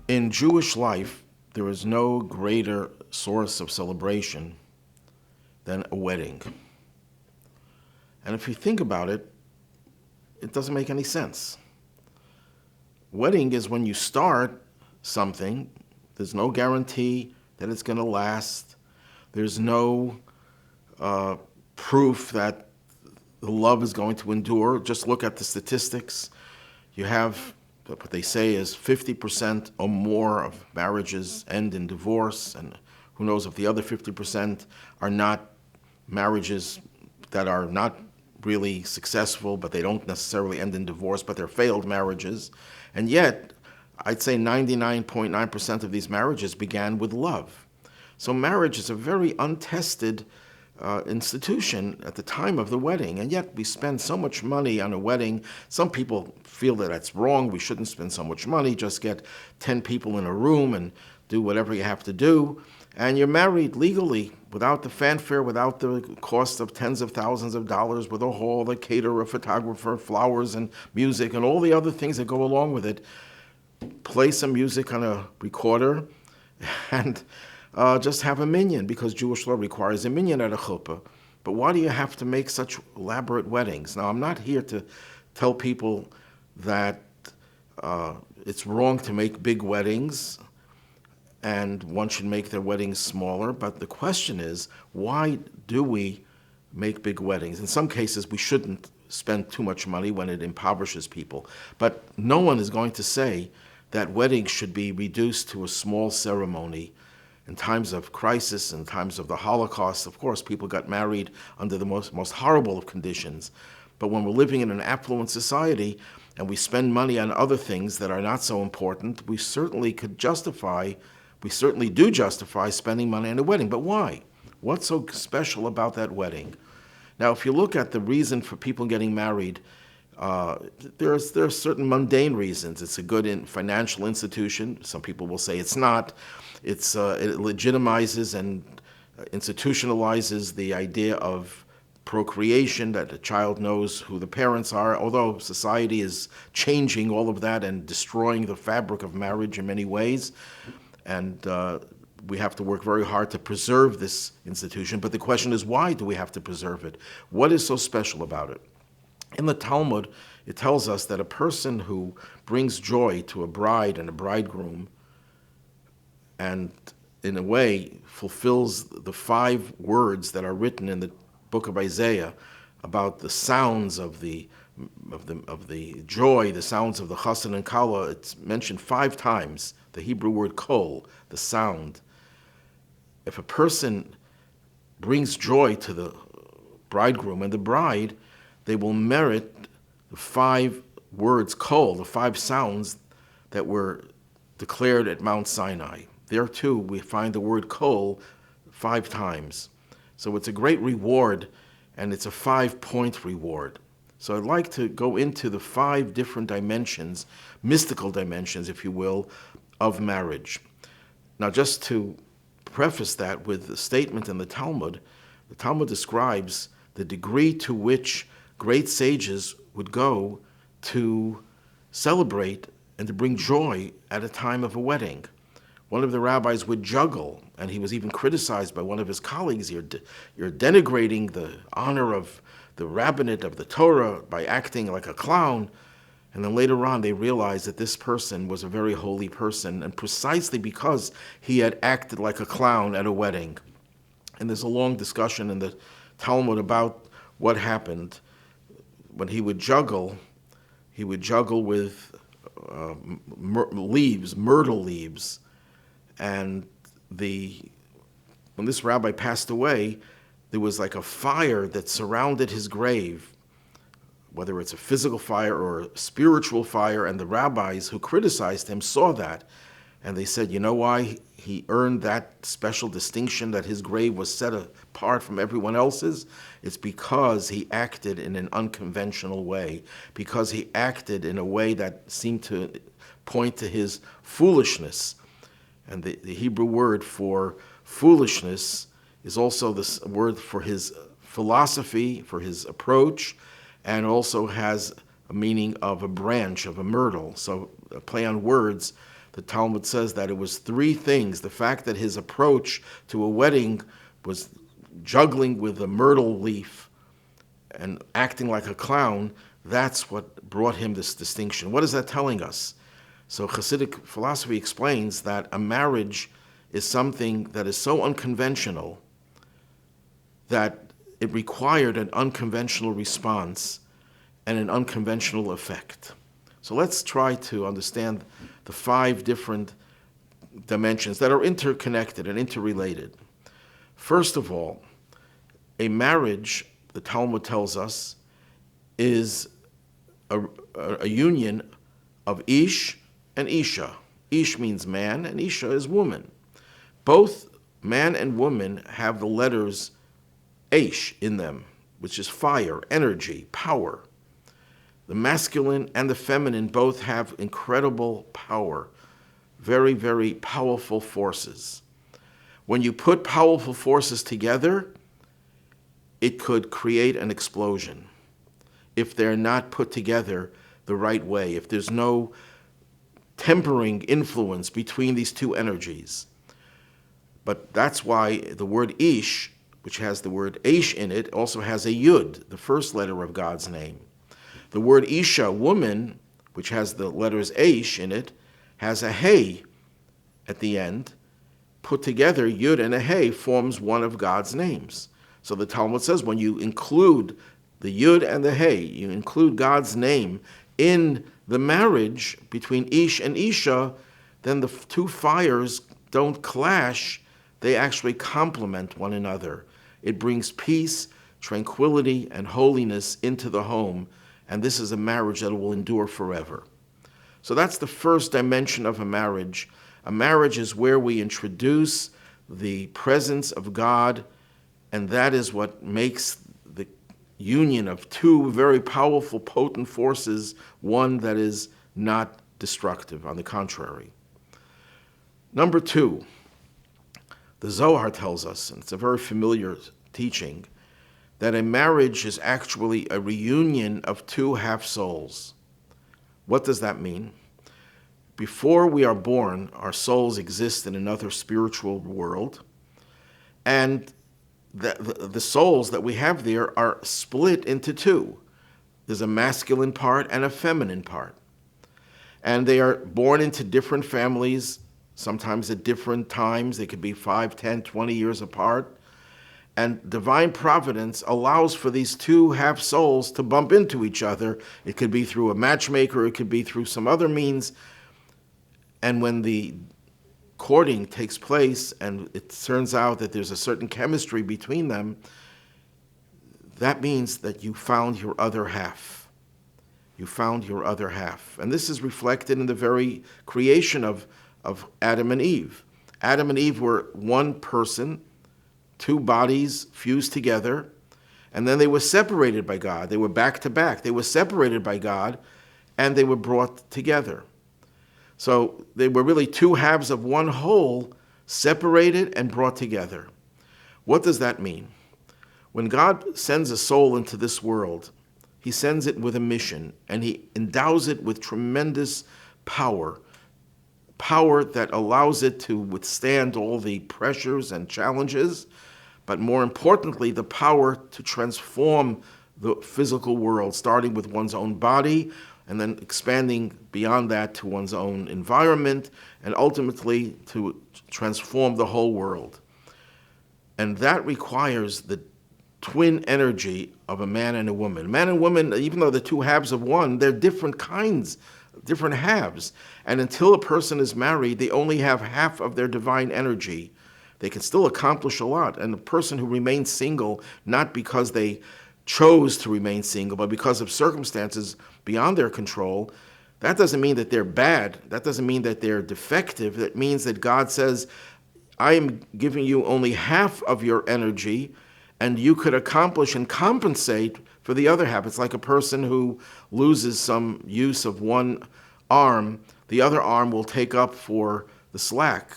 In Jewish life, there is no greater source of celebration than a wedding. And if you think about it, it doesn't make any sense. Wedding is when you start something, there's no guarantee that it's going to last. There's no proof that the love is going to endure. Just look at the statistics. You have what they say is 50% or more of marriages end in divorce, and who knows if the other 50% are not marriages that are not really successful, but they don't necessarily end in divorce, but they're failed marriages. And yet, I'd say 99.9% of these marriages began with love. So marriage is a very untested institution at the time of the wedding, and yet we spend so much money on a wedding. Some people feel that that's wrong. We shouldn't spend so much money. Just get 10 people in a room and do whatever you have to do, and you're married legally without the fanfare, without the cost of tens of thousands of dollars, with a hall, a caterer, a photographer, flowers and music, and all the other things that go along with it. Play some music on a recorder and just have a minyan, because Jewish law requires a minyan at a chuppah. But why do you have to make such elaborate weddings? Now, I'm not here to tell people that it's wrong to make big weddings and one should make their weddings smaller, but the question is, why do we make big weddings? In some cases, we shouldn't spend too much money when it impoverishes people, but no one is going to say that weddings should be reduced to a small ceremony. In times of crisis, in times of the Holocaust, of course, people got married under the most horrible of conditions. But when we're living in an affluent society and we spend money on other things that are not so important, we certainly do justify spending money on a wedding. But why? What's so special about that wedding? Now, if you look at the reason for people getting married, there are certain mundane reasons. It's a good financial institution. Some people will say it's not. It legitimizes and institutionalizes the idea of procreation, that a child knows who the parents are, although society is changing all of that and destroying the fabric of marriage in many ways. And we have to work very hard to preserve this institution. But the question is, why do we have to preserve it? What is so special about it? In the Talmud, it tells us that a person who brings joy to a bride and a bridegroom and in a way fulfills the 5 words that are written in the book of Isaiah about the sounds of the joy, the sounds of the chassan and kala. It's mentioned 5 times, the Hebrew word kol, the sound. If a person brings joy to the bridegroom and the bride, they will merit the 5 words kol, the 5 sounds that were declared at Mount Sinai. There too, we find the word kol 5 times. So it's a great reward, and it's a 5-point reward. So I'd like to go into the 5 different dimensions, mystical dimensions, if you will, of marriage. Now, just to preface that with the statement in the Talmud describes the degree to which great sages would go to celebrate and to bring joy at a time of a wedding. One of the rabbis would juggle, and he was even criticized by one of his colleagues. You're denigrating the honor of the rabbinate of the Torah by acting like a clown. And then later on, they realized that this person was a very holy person, and precisely because he had acted like a clown at a wedding. And there's a long discussion in the Talmud about what happened. When he would juggle with myrtle leaves. And when this rabbi passed away, there was like a fire that surrounded his grave, whether it's a physical fire or a spiritual fire, and the rabbis who criticized him saw that, and they said, you know why he earned that special distinction, that his grave was set apart from everyone else's? It's because he acted in an unconventional way, because he acted in a way that seemed to point to his foolishness. And the Hebrew word for foolishness is also the word for his philosophy, for his approach, and also has a meaning of a branch of a myrtle. So a play on words, The Talmud says that it was three things. The fact that his approach to a wedding was juggling with a myrtle leaf and acting like a clown, that's what brought him this distinction. What is that telling us? So Hasidic philosophy explains that a marriage is something that is so unconventional that it required an unconventional response and an unconventional effect. So let's try to understand the 5 different dimensions that are interconnected and interrelated. First of all, a marriage, the Talmud tells us, is a union of Ish and Isha. Ish means man and Isha is woman. Both man and woman have the letters Aish in them, which is fire, energy, power. The masculine and the feminine both have incredible power, very, very powerful forces. When you put powerful forces together, it could create an explosion if they're not put together the right way, if there's no tempering influence between these two energies. But that's why the word Ish, which has the word Aish in it, also has a Yud, the first letter of God's name. The word Isha, woman, which has the letters Aish in it, has a Hey at the end. Put together, Yud and a Hey forms one of God's names. So the Talmud says when you include the Yud and the Hey, you include God's name in the marriage between Ish and Isha, then the two fires don't clash, they actually complement one another. It brings peace, tranquility, and holiness into the home, and this is a marriage that will endure forever. So that's the first dimension of a marriage. A marriage is where we introduce the presence of God, and that is what makes the union of two very powerful, potent forces one that is not destructive, on the contrary. Number 2, the Zohar tells us, and it's a very familiar teaching, that a marriage is actually a reunion of 2 half-souls. What does that mean? Before we are born, our souls exist in another spiritual world, and the souls that we have there are split into 2. There's a masculine part and a feminine part. And they are born into different families, sometimes at different times. They could be 5, 10, 20 years apart. And divine providence allows for these 2 half-souls to bump into each other. It could be through a matchmaker, it could be through some other means. And when the courting takes place and it turns out that there's a certain chemistry between them, that means that you found your other half. You found your other half. And this is reflected in the very creation of Adam and Eve. Adam and Eve were one person, 2 bodies fused together, and then they were separated by God. They were back to back. They were separated by God, and they were brought together. So they were really 2 halves of one whole, separated and brought together. What does that mean? When God sends a soul into this world, he sends it with a mission, and he endows it with tremendous power that allows it to withstand all the pressures and challenges, but more importantly, the power to transform the physical world, starting with one's own body, and then expanding beyond that to one's own environment, and ultimately to transform the whole world. And that requires the twin energy of a man and a woman. Man and woman, even though they're 2 halves of one, they're different kinds, different halves. And until a person is married, they only have half of their divine energy. They can still accomplish a lot. And a person who remains single, not because they chose to remain single, but because of circumstances beyond their control, that doesn't mean that they're bad. That doesn't mean that they're defective. That means that God says, I am giving you only half of your energy, and you could accomplish and compensate for the other half. It's like a person who loses some use of one arm, the other arm will take up for the slack.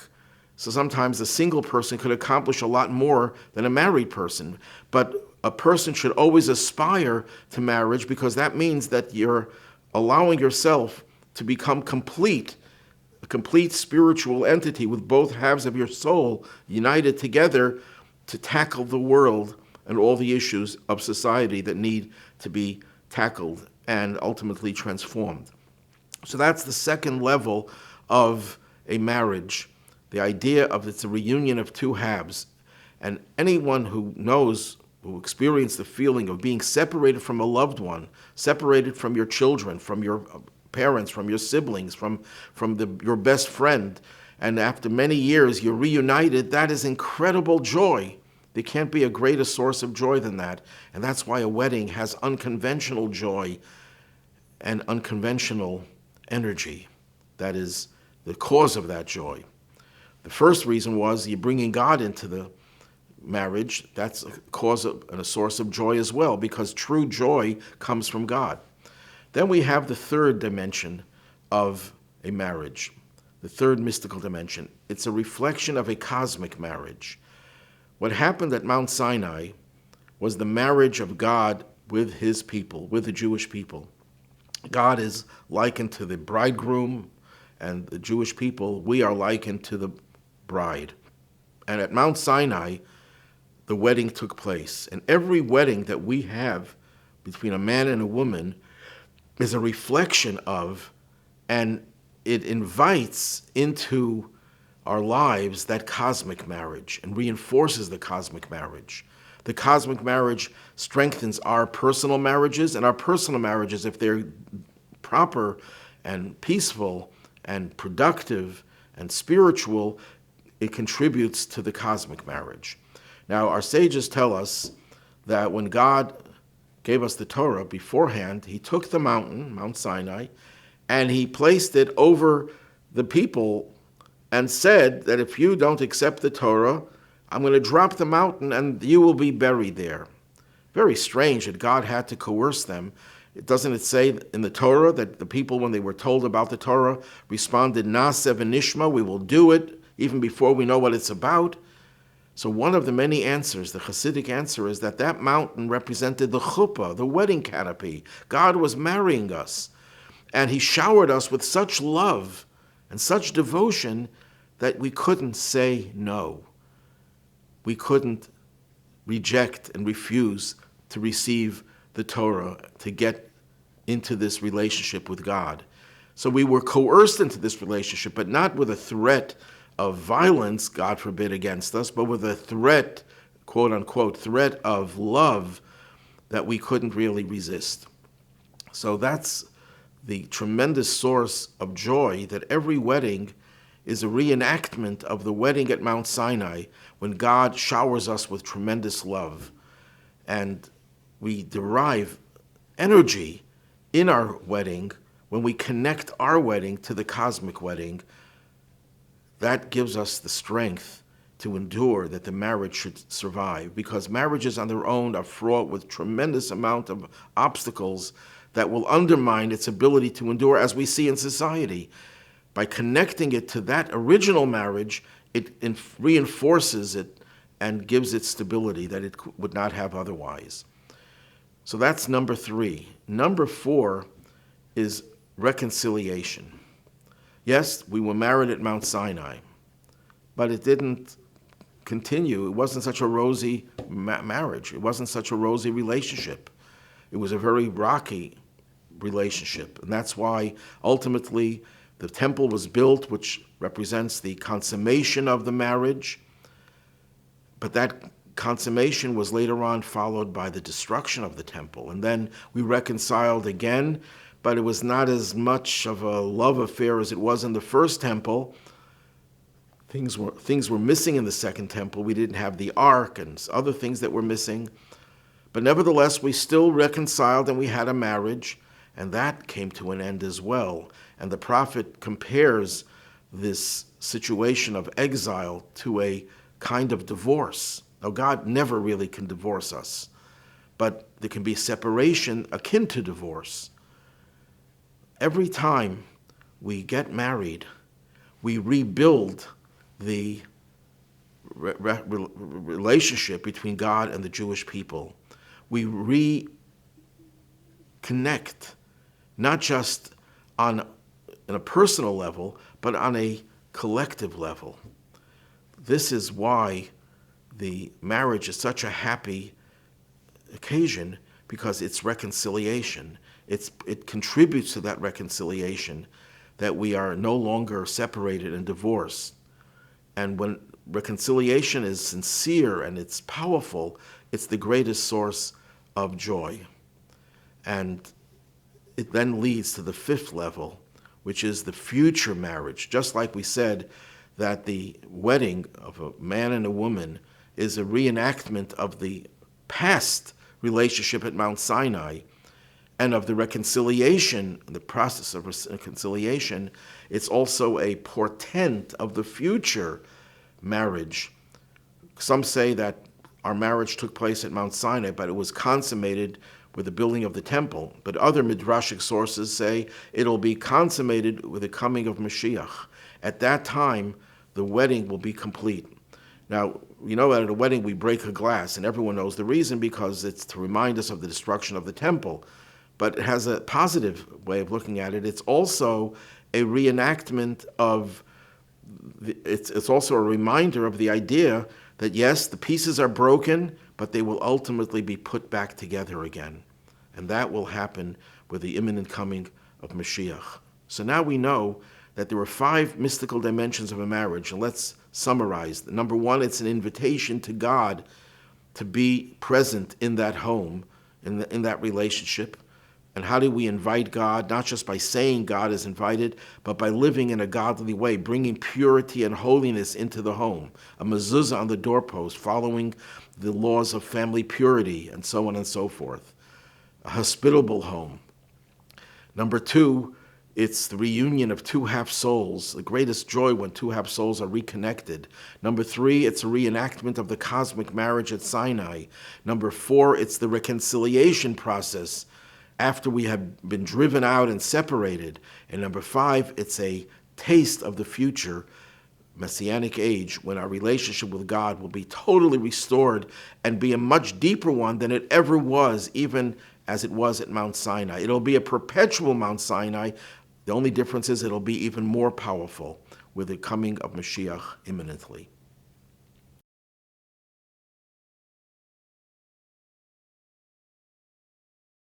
So sometimes a single person could accomplish a lot more than a married person. But a person should always aspire to marriage, because that means that you're allowing yourself to become complete a complete spiritual entity with both halves of your soul united together to tackle the world and all the issues of society that need to be tackled and ultimately transformed. So that's the second level of a marriage. The idea of it's a reunion of two halves. And anyone who knows, who experienced the feeling of being separated from a loved one, separated from your children, from your parents, from your siblings, from your best friend, and after many years you're reunited, that is incredible joy. There can't be a greater source of joy than that. And that's why a wedding has unconventional joy and unconventional energy. That is the cause of that joy. The first reason was you're bringing God into the marriage. That's a cause and a source of joy as well, because true joy comes from God. Then we have the third dimension of a marriage, the third mystical dimension. It's a reflection of a cosmic marriage. What happened at Mount Sinai was the marriage of God with his people, with the Jewish people. God is likened to the bridegroom, and the Jewish people, we are likened to the bride. And at Mount Sinai, the wedding took place. And every wedding that we have between a man and a woman is a reflection of, and it invites into our lives that cosmic marriage and reinforces the cosmic marriage. The cosmic marriage strengthens our personal marriages, and our personal marriages, if they're proper and peaceful and productive and spiritual, it contributes to the cosmic marriage. Now, our sages tell us that when God gave us the Torah beforehand, he took the mountain, Mount Sinai, and he placed it over the people and said that if you don't accept the Torah, I'm going to drop the mountain and you will be buried there. Very strange that God had to coerce them. Doesn't it say in the Torah that the people, when they were told about the Torah, responded, Naseh v'nishma, we will do it, even before we know what it's about? So one of the many answers, the Hasidic answer, is that that mountain represented the chuppah, the wedding canopy. God was marrying us, and he showered us with such love and such devotion that we couldn't say no. We couldn't reject and refuse to receive the Torah, to get into this relationship with God. So we were coerced into this relationship, but not with a threat of violence, God forbid, against us, but with a threat, quote unquote, threat of love that we couldn't really resist. So that's the tremendous source of joy, that every wedding is a reenactment of the wedding at Mount Sinai, when God showers us with tremendous love. And we derive energy in our wedding when we connect our wedding to the cosmic wedding. That gives us the strength to endure, that the marriage should survive, because marriages on their own are fraught with tremendous amount of obstacles that will undermine its ability to endure, as we see in society. By connecting it to that original marriage, it reinforces it and gives it stability that it would not have otherwise. So that's number 3. Number 4 is reconciliation. Yes, we were married at Mount Sinai, but it didn't continue. It wasn't such a rosy marriage. It wasn't such a rosy relationship. It was a very rocky relationship. And that's why ultimately the temple was built, which represents the consummation of the marriage. But that consummation was later on followed by the destruction of the temple. And then we reconciled again, but it was not as much of a love affair as it was in the first temple. Things were missing in the second temple. We didn't have the ark and other things that were missing. But nevertheless, we still reconciled and we had a marriage, and that came to an end as well. And the prophet compares this situation of exile to a kind of divorce. Now, God never really can divorce us, but there can be separation akin to divorce. Every time we get married, we rebuild the relationship between God and the Jewish people. We reconnect, not just on on a personal level, but on a collective level. This is why the marriage is such a happy occasion, because it's reconciliation. It contributes to that reconciliation, that we are no longer separated and divorced. And when reconciliation is sincere and it's powerful, it's the greatest source of joy. And it then leads to the fifth level, which is the future marriage. Just like we said that the wedding of a man and a woman is a reenactment of the past relationship at Mount Sinai and of the reconciliation, the process of reconciliation, it's also a portent of the future marriage. Some say that our marriage took place at Mount Sinai, but it was consummated with the building of the temple. But other midrashic sources say it'll be consummated with the coming of Mashiach. At that time, the wedding will be complete. Now, you know that at a wedding we break a glass, and everyone knows the reason, because it's to remind us of the destruction of the temple. But it has a positive way of looking at it. It's also a reenactment of, it's also a reminder of the idea that yes, the pieces are broken, but they will ultimately be put back together again. And that will happen with the imminent coming of Mashiach. So now we know that there are 5 mystical dimensions of a marriage, and let's summarize. Number 1, it's an invitation to God to be present in that home, in that relationship. And how do we invite God? Not just by saying God is invited, but by living in a godly way, bringing purity and holiness into the home. A mezuzah on the doorpost, following the laws of family purity, and so on and so forth. A hospitable home. Number 2, it's the reunion of 2 half-souls, the greatest joy when 2 half-souls are reconnected. Number 3, it's a reenactment of the cosmic marriage at Sinai. Number 4, it's the reconciliation process after we have been driven out and separated. And number 5, it's a taste of the future messianic age when our relationship with God will be totally restored and be a much deeper one than it ever was, even as it was at Mount Sinai. It'll be a perpetual Mount Sinai. The only difference is it'll be even more powerful with the coming of Mashiach imminently.